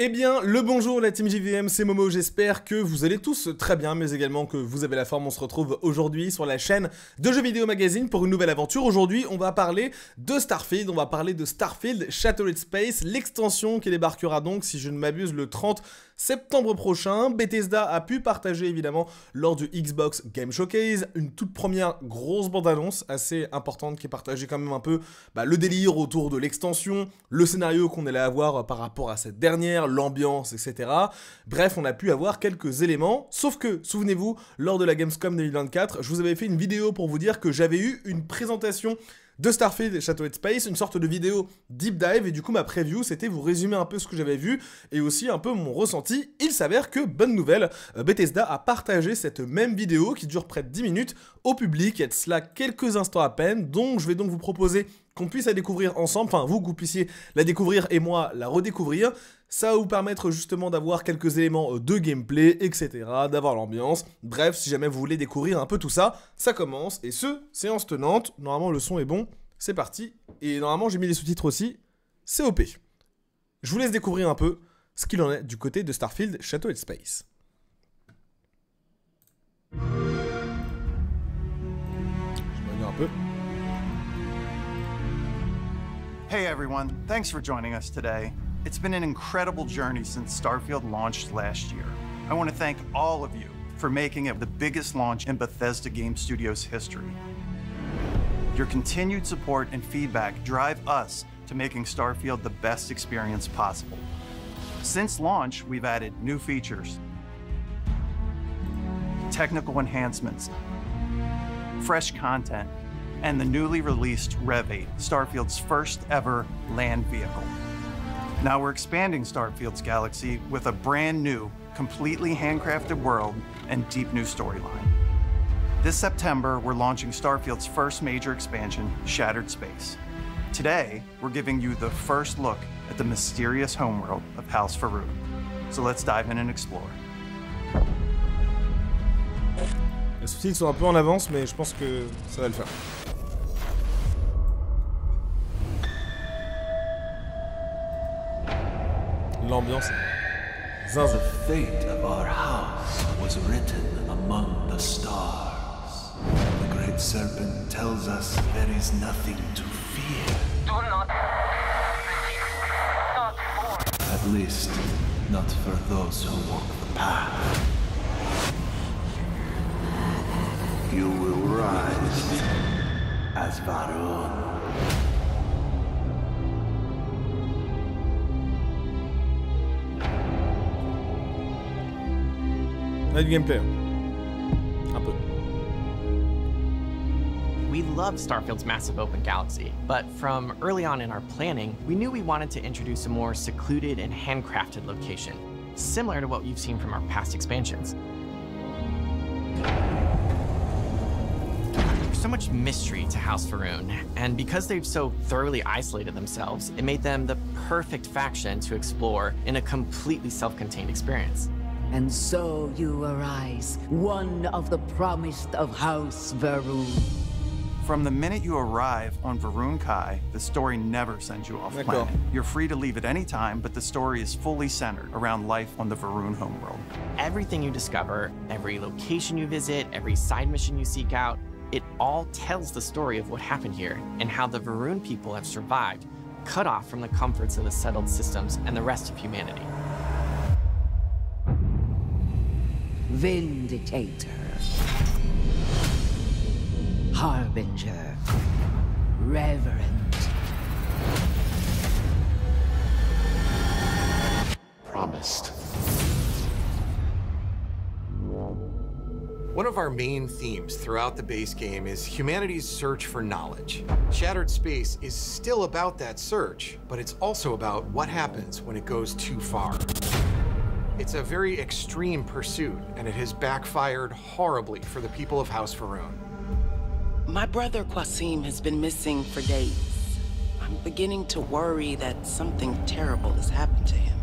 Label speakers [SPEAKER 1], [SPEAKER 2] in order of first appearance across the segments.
[SPEAKER 1] Eh bien, le bonjour la team JVM, c'est Momo, j'espère que vous allez tous très bien, mais également que vous avez la forme. On se retrouve aujourd'hui sur la chaîne de Jeux Vidéo Magazine pour une nouvelle aventure. Aujourd'hui, on va parler de Starfield, on va parler de Starfield Shattered Space, l'extension qui débarquera donc, si je ne m'abuse, le 30 septembre prochain. Bethesda a pu partager évidemment lors du Xbox Game Showcase une toute première grosse bande-annonce assez importante qui est partagée quand même un peu le délire autour de l'extension, le scénario qu'on allait avoir par rapport à cette dernière, l'ambiance, etc. Bref, on a pu avoir quelques éléments, sauf que, souvenez-vous, lors de la Gamescom 2024, je vous avais fait une vidéo pour vous dire que j'avais eu une présentation de Starfield Shattered Space, une sorte de vidéo deep dive, et du coup ma preview c'était vous résumer un peu ce que j'avais vu, et aussi un peu mon ressenti. Il s'avère que, bonne nouvelle, Bethesda a partagé cette même vidéo qui dure près de 10 minutes au public, et de cela quelques instants à peine, donc je vais donc vous proposer qu'on puisse la découvrir ensemble, enfin vous que vous puissiez la découvrir et moi la redécouvrir. Ça va vous permettre justement d'avoir quelques éléments de gameplay, etc., d'avoir l'ambiance. Bref, si jamais vous voulez découvrir un peu tout ça, ça commence. Et séance tenante, normalement le son est bon, c'est parti. Et normalement j'ai mis les sous-titres aussi, c'est OP. Je vous laisse découvrir un peu ce qu'il en est du côté de Starfield Shattered Space. Je vais revenir un peu.
[SPEAKER 2] Hey everyone, thanks for joining us today. It's been an incredible journey since Starfield launched last year. I want to thank all of you for making it the biggest launch in Bethesda Game Studios history. Your continued support and feedback drive us to making Starfield the best experience possible. Since launch, we've added new features, technical enhancements, fresh content, and the newly released Rev 8, Starfield's first ever land vehicle. Now we're expanding Starfield's galaxy with a brand new, completely handcrafted world and deep new storyline. This September, we're launching Starfield's first major expansion, Shattered Space. Today, we're giving you the first look at the mysterious homeworld of House Farouk. So let's dive in and explore.
[SPEAKER 1] Les sous-titres sont un peu en avance, mais je pense que ça va le faire. L'ambiance zinzin.
[SPEAKER 3] The fate of our house was written among the stars. The great serpent tells us there is nothing to fear.
[SPEAKER 4] Do not
[SPEAKER 3] At least, not for those who walk the path. You will rise as Varun.
[SPEAKER 1] On a du gameplay. Un peu.
[SPEAKER 5] We love Starfield's massive open galaxy, but from early on in our planning, we knew we wanted to introduce a more secluded and handcrafted location, similar to what you've seen from our past expansions. There's so much mystery to House Farouk, and because they've so thoroughly isolated themselves, it made them the perfect faction to explore in a completely self-contained experience.
[SPEAKER 6] And so you arise, one of the promised of House Farouk.
[SPEAKER 2] From the minute you arrive on Varun Kai, the story never sends you off planet. You're free to leave at any time, but the story is fully centered around life on the Varun homeworld.
[SPEAKER 5] Everything you discover, every location you visit, every side mission you seek out, it all tells the story of what happened here and how the Varun people have survived, cut off from the comforts of the settled systems and the rest of humanity.
[SPEAKER 6] Vindicator, Harbinger, Reverend,
[SPEAKER 3] Promised.
[SPEAKER 7] One of our main themes throughout the base game is humanity's search for knowledge. Shattered Space is still about that search, but it's also about what happens when it goes too far. It's a very extreme pursuit, and it has backfired horribly for the people of House Farouk.
[SPEAKER 4] My brother Qasim has been missing for days. I'm beginning to worry that something terrible has happened to him.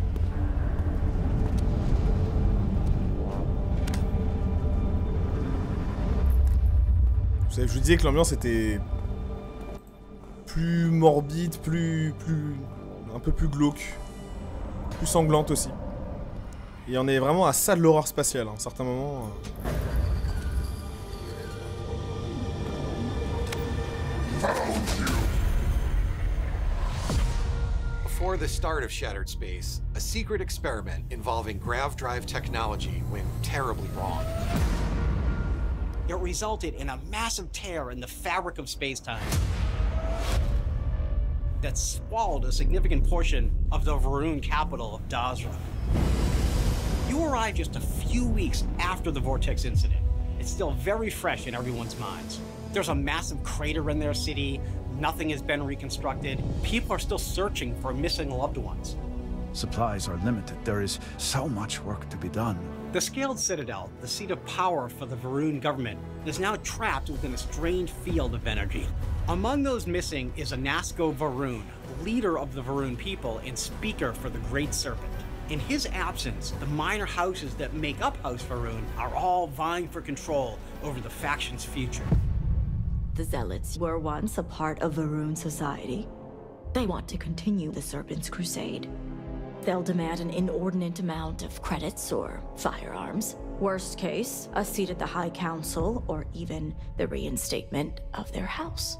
[SPEAKER 1] Je vous disais que l'ambiance était plus morbide, un peu plus glauque. plus sanglante aussi. Et on est vraiment à ça de l'horreur spatiale, à un certain moment.
[SPEAKER 7] Before the start of Shattered Space, a secret experiment involving grav drive technology went terribly wrong.
[SPEAKER 8] It resulted in a massive tear in the fabric of space-time that swallowed a significant portion of the Varun capital of Dazra. You arrived just a few weeks after the Vortex incident. It's still very fresh in everyone's minds. There's a massive crater in their city. Nothing has been reconstructed. People are still searching for missing loved ones.
[SPEAKER 9] Supplies are limited. There is so much work to be done.
[SPEAKER 8] The Scaled Citadel, the seat of power for the Varun government, is now trapped within a strange field of energy. Among those missing is Anasco Varun, leader of the Varun people and speaker for the Great Serpent. In his absence, the minor houses that make up House Varun are all vying for control over the faction's future.
[SPEAKER 10] The Zealots were once a part of Varun society. They want to continue the Serpent's crusade. They'll demand an inordinate amount of credits or firearms. Worst case, a seat at the High Council, or even the reinstatement of their house.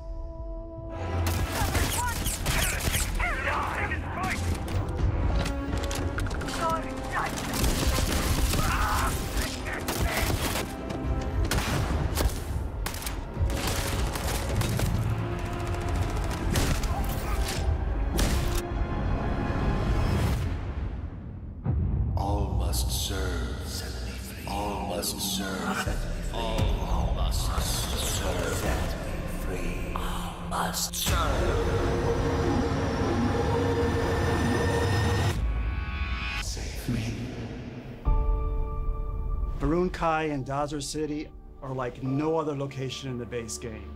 [SPEAKER 11] Varun Kai and Dazra City are like no other location in the base game.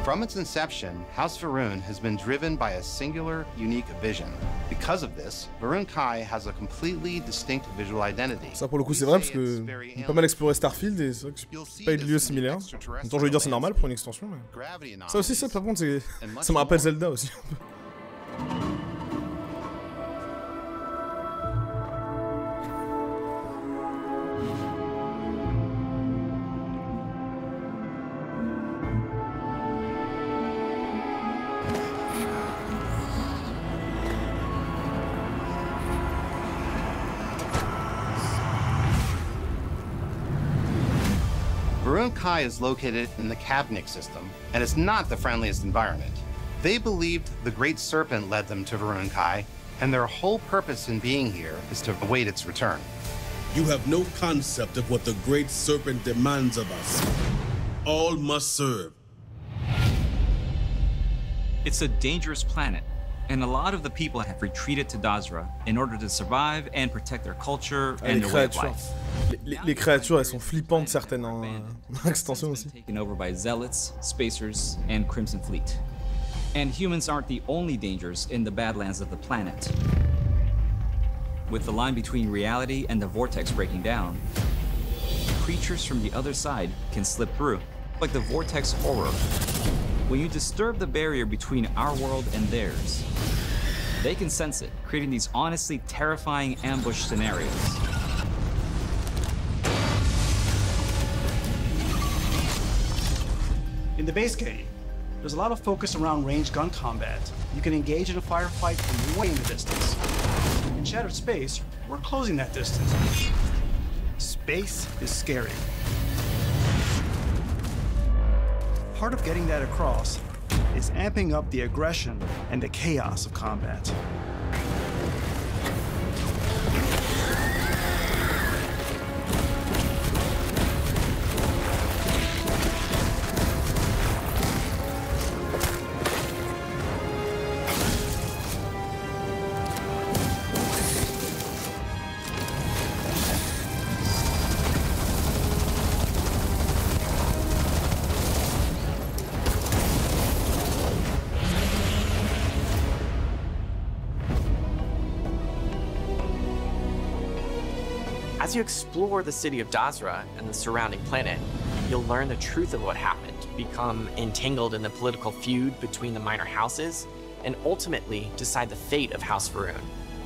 [SPEAKER 12] From its inception, House Varun has been driven by a singular, unique vision. Because of this, Varun Kai has a completely distinct visual identity.
[SPEAKER 1] Ça pour le coup c'est vrai parce que j'ai pas mal exploré Starfield et c'est vrai que j'ai pas eu de lieu similaire. En même temps je vais dire c'est normal pour une extension. Mais... Ça aussi ça par contre ça me rappelle Zelda aussi un peu.
[SPEAKER 12] Varun Kai is located in the Kabnik system, and it's not the friendliest environment. They believed the Great Serpent led them to Varun Kai, and their whole purpose in being here is to await its return.
[SPEAKER 13] You have no concept of what the Great Serpent demands of us. All must serve.
[SPEAKER 14] It's a dangerous planet, and a lot of the people have retreated to Dazra in order to survive and protect their culture and their way of life.
[SPEAKER 1] Les créatures, elles sont flippantes certaines en extension aussi.
[SPEAKER 14] Taken over by Zealots, Spacers, and Crimson Fleet. And humans aren't the only dangers in the Badlands of the planet. With the line between reality and the vortex breaking down, creatures from the other side can slip through, like the vortex horror. When you disturb the barrier between our world and theirs, they can sense it, creating these honestly terrifying ambush scenarios.
[SPEAKER 11] In the base game, there's a lot of focus around ranged gun combat. You can engage in a firefight from way in the distance. In Shattered Space, we're closing that distance. Space is scary. Part of getting that across is amping up the aggression and the chaos of combat.
[SPEAKER 5] As you explore the city of Dazra and the surrounding planet, you'll learn the truth of what happened, become entangled in the political feud between the minor houses, and ultimately decide the fate of House Varun,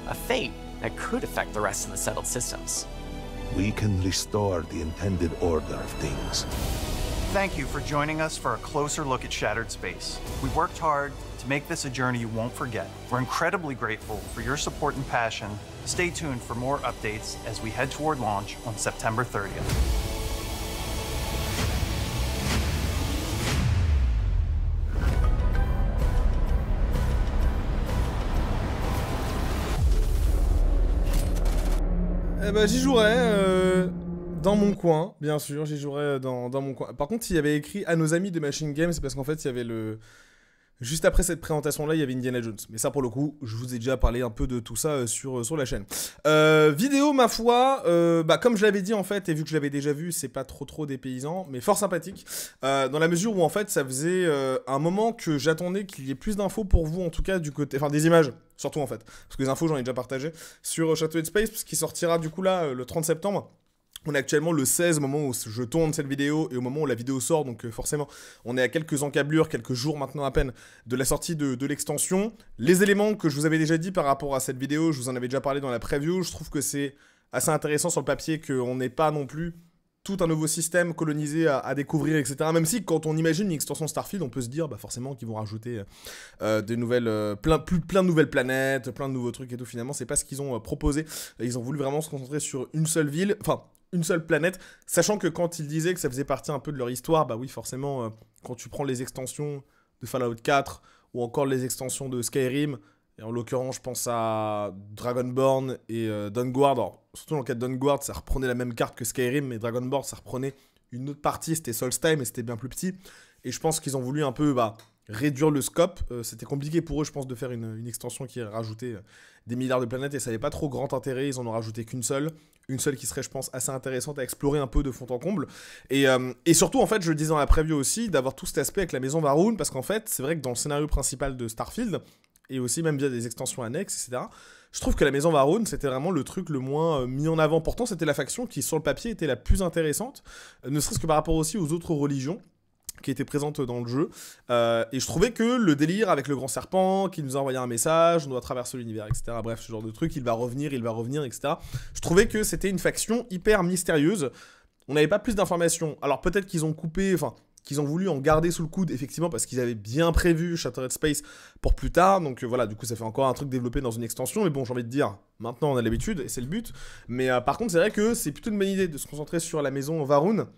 [SPEAKER 5] a fate that could affect the rest of the settled systems.
[SPEAKER 3] We can restore the intended order of things.
[SPEAKER 2] Thank you for joining us for a closer look at Shattered Space. We worked hard to make this a journey you won't forget. We're incredibly grateful for your support and passion. Stay tuned for more updates as we head toward launch on September 30th.
[SPEAKER 1] Eh ben, j'y jouerai dans mon coin, bien sûr, j'y jouerai dans mon coin. Par contre, il y avait écrit à nos amis de Machine Games, c'est parce qu'en fait, il y avait le... Juste après cette présentation-là, il y avait Indiana Jones. Mais ça, pour le coup, je vous ai déjà parlé un peu de tout ça sur la chaîne. Vidéo, ma foi, comme je l'avais dit, en fait, et vu que je l'avais déjà vu, c'est pas trop dépaysant, mais fort sympathique. Dans la mesure où, en fait, ça faisait un moment que j'attendais qu'il y ait plus d'infos pour vous, en tout cas, du côté... Enfin, des images, surtout, en fait. Parce que les infos, j'en ai déjà partagé sur Shattered Space, qui sortira, du coup, là, le 30 septembre. On est actuellement le 16 au moment où je tourne cette vidéo et au moment où la vidéo sort, donc forcément on est à quelques encablures, quelques jours maintenant à peine de la sortie de l'extension. Les éléments que je vous avais déjà dit par rapport à cette vidéo, je vous en avais déjà parlé dans la preview, je trouve que c'est assez intéressant sur le papier qu'on n'ait pas non plus tout un nouveau système colonisé à découvrir, etc. Même si quand on imagine une extension Starfield, on peut se dire forcément qu'ils vont rajouter des nouvelles, plein de nouvelles planètes, plein de nouveaux trucs et tout. Finalement, c'est pas ce qu'ils ont proposé. Ils ont voulu vraiment se concentrer sur une seule ville, enfin une seule planète, sachant que quand ils disaient que ça faisait partie un peu de leur histoire, bah oui, forcément, quand tu prends les extensions de Fallout 4 ou encore les extensions de Skyrim, et en l'occurrence, je pense à Dragonborn et Dawnguard. Alors, surtout dans le cas de Dawnguard, ça reprenait la même carte que Skyrim, mais Dragonborn, ça reprenait une autre partie, c'était Solstheim, mais c'était bien plus petit. Et je pense qu'ils ont voulu un peu réduire le scope. C'était compliqué pour eux, je pense, de faire une extension qui rajoutait des milliards de planètes, et ça n'avait pas trop grand intérêt, ils en ont rajouté qu'une seule. Une seule qui serait, je pense, assez intéressante à explorer un peu de fond en comble. Et surtout, en fait, je le disais dans la preview aussi, d'avoir tout cet aspect avec la maison Varun, parce qu'en fait, c'est vrai que dans le scénario principal de Starfield, et aussi même via des extensions annexes, etc., je trouve que la maison Varun, c'était vraiment le truc le moins mis en avant. Pourtant, c'était la faction qui, sur le papier, était la plus intéressante, ne serait-ce que par rapport aussi aux autres religions qui étaient présentes dans le jeu. Et je trouvais que le délire avec le grand serpent, qui nous a envoyé un message, on doit traverser l'univers, etc., bref, ce genre de truc, il va revenir, etc., je trouvais que c'était une faction hyper mystérieuse. On n'avait pas plus d'informations. Alors peut-être qu'ils ont coupé, enfin, qu'ils ont voulu en garder sous le coude, effectivement, parce qu'ils avaient bien prévu Shattered Space pour plus tard, donc voilà, du coup ça fait encore un truc développé dans une extension, mais bon, j'ai envie de dire, maintenant on a l'habitude, et c'est le but, mais par contre c'est vrai que c'est plutôt une bonne idée de se concentrer sur la maison Varun,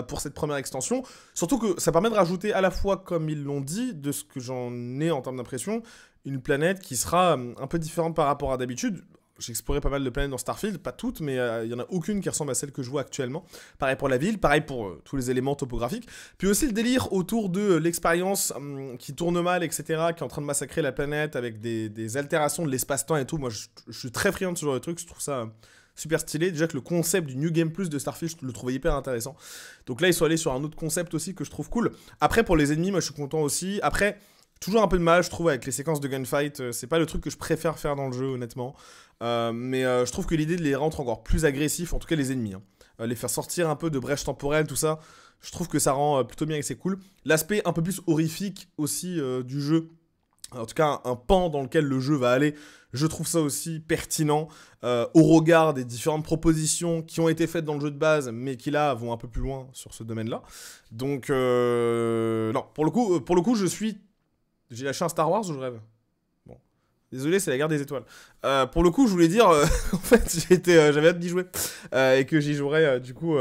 [SPEAKER 1] pour cette première extension, surtout que ça permet de rajouter à la fois, comme ils l'ont dit, de ce que j'en ai en termes d'impression, une planète qui sera un peu différente par rapport à d'habitude. J'ai exploré pas mal de planètes dans Starfield, pas toutes, mais il n'y en a aucune qui ressemble à celle que je vois actuellement. Pareil pour la ville, pareil pour tous les éléments topographiques. Puis aussi le délire autour de l'expérience qui tourne mal, etc., qui est en train de massacrer la planète avec des altérations de l'espace-temps et tout. Moi, je suis très friand de ce genre de trucs, je trouve ça super stylé. Déjà que le concept du New Game Plus de Starfield, je le trouvais hyper intéressant. Donc là, ils sont allés sur un autre concept aussi que je trouve cool. Après, pour les ennemis, moi, je suis content aussi. Après, toujours un peu de mal, je trouve, avec les séquences de gunfight. C'est pas le truc que je préfère faire dans le jeu, honnêtement. Mais je trouve que l'idée de les rendre encore plus agressifs, en tout cas les ennemis, les faire sortir un peu de brèches temporelles, tout ça, je trouve que ça rend plutôt bien et que c'est cool. L'aspect un peu plus horrifique aussi du jeu, en tout cas un pan dans lequel le jeu va aller, je trouve ça aussi pertinent au regard des différentes propositions qui ont été faites dans le jeu de base, mais qui là vont un peu plus loin sur ce domaine-là. Donc non, pour le coup, j'ai lâché un Star Wars ou je rêve? Bon, désolé, c'est la guerre des étoiles. Pour le coup, je voulais dire, en fait, j'avais hâte d'y jouer et que j'y jouerai du coup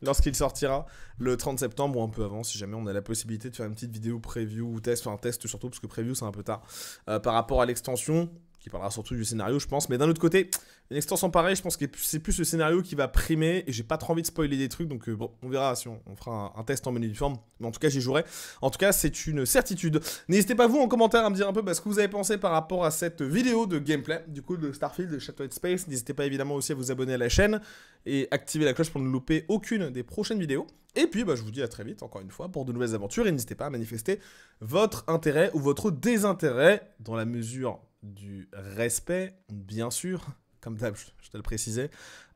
[SPEAKER 1] lorsqu'il sortira le 30 septembre ou un peu avant, si jamais on a la possibilité de faire une petite vidéo preview ou test, enfin test surtout parce que preview c'est un peu tard par rapport à l'extension, qui parlera surtout du scénario je pense, mais d'un autre côté, une extension pareille, je pense que c'est plus le scénario qui va primer, et j'ai pas trop envie de spoiler des trucs, donc bon, on verra si on fera un test en menu du forme, mais en tout cas j'y jouerai, en tout cas c'est une certitude. N'hésitez pas vous en commentaire à me dire un peu ce que vous avez pensé par rapport à cette vidéo de gameplay, du coup de Starfield, de Shattered Space. N'hésitez pas évidemment aussi à vous abonner à la chaîne, et activer la cloche pour ne louper aucune des prochaines vidéos. Et puis, je vous dis à très vite, encore une fois, pour de nouvelles aventures. Et n'hésitez pas à manifester votre intérêt ou votre désintérêt dans la mesure du respect, bien sûr, comme d'hab, je te le précisais.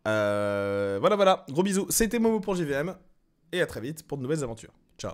[SPEAKER 1] Voilà, gros bisous. C'était Momo pour JVM. Et à très vite pour de nouvelles aventures. Ciao.